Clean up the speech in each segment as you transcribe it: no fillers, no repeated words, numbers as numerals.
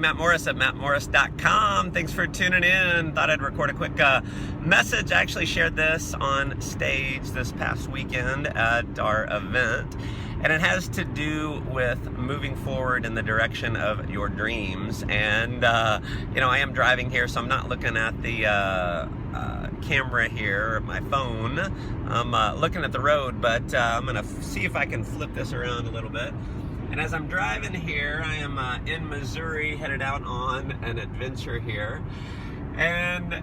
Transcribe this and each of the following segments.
Matt Morris at mattmorris.com. Thanks for tuning in. Thought I'd record a quick message. I actually shared this on stage this past weekend at our event, and it has to do with moving forward in the direction of your dreams. And I am driving here, so I'm not looking at the camera here, my phone. I'm looking at the road, but I'm gonna see if I can flip this around a little bit. And as I'm driving here, I am in Missouri, headed out on an adventure here. And,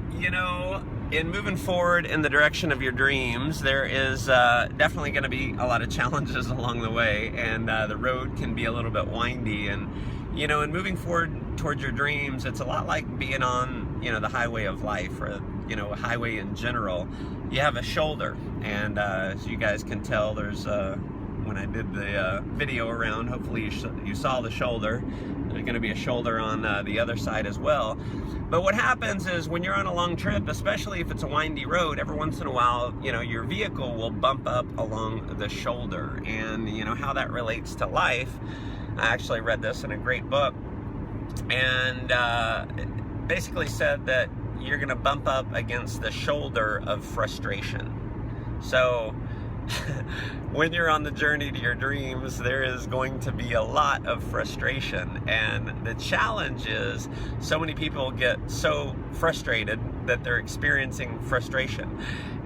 in moving forward in the direction of your dreams, there is definitely going to be a lot of challenges along the way. And the road can be a little bit windy. And, in moving forward towards your dreams, it's a lot like being on, the highway of life, or, a highway in general. You have a shoulder. And as you guys can tell, there's when I did the video around, hopefully you saw the shoulder. There's going to be a shoulder on the other side as well. But what happens is when you're on a long trip, especially if it's a windy road, every once in a while, your vehicle will bump up along the shoulder. And, how that relates to life, I actually read this in a great book. And it basically said that you're going to bump up against the shoulder of frustration. So when you're on the journey to your dreams, there is going to be a lot of frustration. And the challenge is so many people get so frustrated that they're experiencing frustration.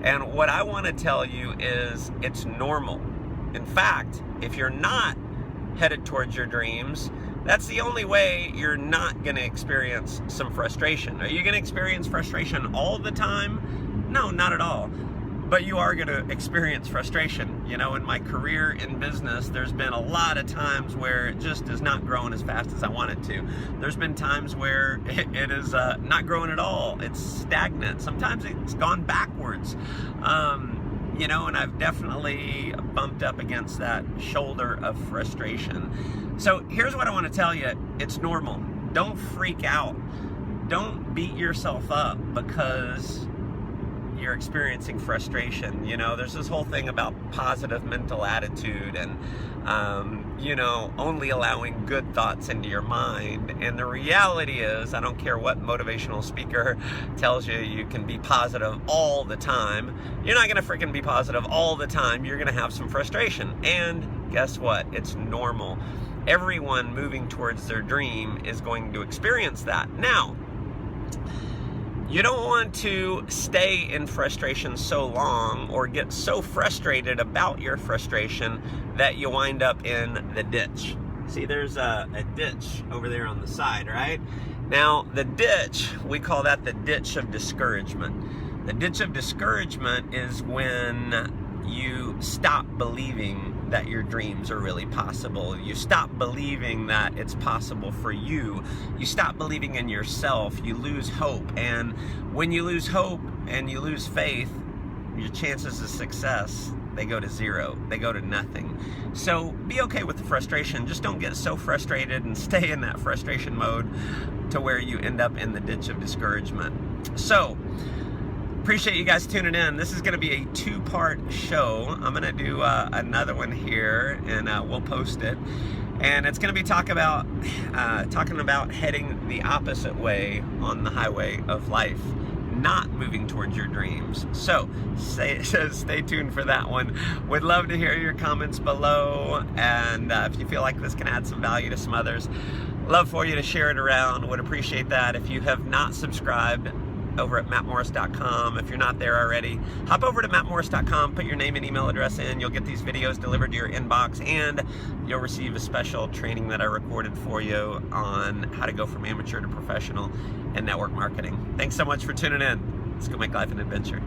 And what I want to tell you is it's normal. In fact, if you're not headed towards your dreams, that's the only way you're not going to experience some frustration. Are you going to experience frustration all the time? No, not at all. But you are going to experience frustration. In my career in business, there's been a lot of times where it just is not growing as fast as I want it to. There's been times where it is not growing at all. It's stagnant. Sometimes it's gone backwards. And I've definitely bumped up against that shoulder of frustration. So here's what I want to tell you. It's normal. Don't freak out. Don't beat yourself up because you're experiencing frustration. There's this whole thing about positive mental attitude and, only allowing good thoughts into your mind. And the reality is, I don't care what motivational speaker tells you, you can be positive all the time. You're not going to freaking be positive all the time. You're going to have some frustration. And guess what? It's normal. Everyone moving towards their dream is going to experience that. Now, you don't want to stay in frustration so long or get so frustrated about your frustration that you wind up in the ditch. See, there's a ditch over there on the side, right? Now, the ditch, we call that the ditch of discouragement. The ditch of discouragement is when you stop believing that your dreams are really possible. You stop believing that it's possible for you. You stop believing in yourself. You lose hope. And when you lose hope and you lose faith, your chances of success, they go to zero. They go to nothing. So be okay with the frustration. Just don't get so frustrated and stay in that frustration mode to where you end up in the ditch of discouragement. So, appreciate you guys tuning in. This is going to be a two-part show. I'm going to do another one here, and we'll post it. And it's going to be talking about heading the opposite way on the highway of life, not moving towards your dreams. So stay tuned for that one. Would love to hear your comments below, and if you feel like this can add some value to some others, love for you to share it around. Would appreciate that. If you have not subscribed over at mattmorris.com. If you're not there already, hop over to mattmorris.com, put your name and email address in. You'll get these videos delivered to your inbox, and you'll receive a special training that I recorded for you on how to go from amateur to professional in network marketing. Thanks so much for tuning in. Let's go make life an adventure.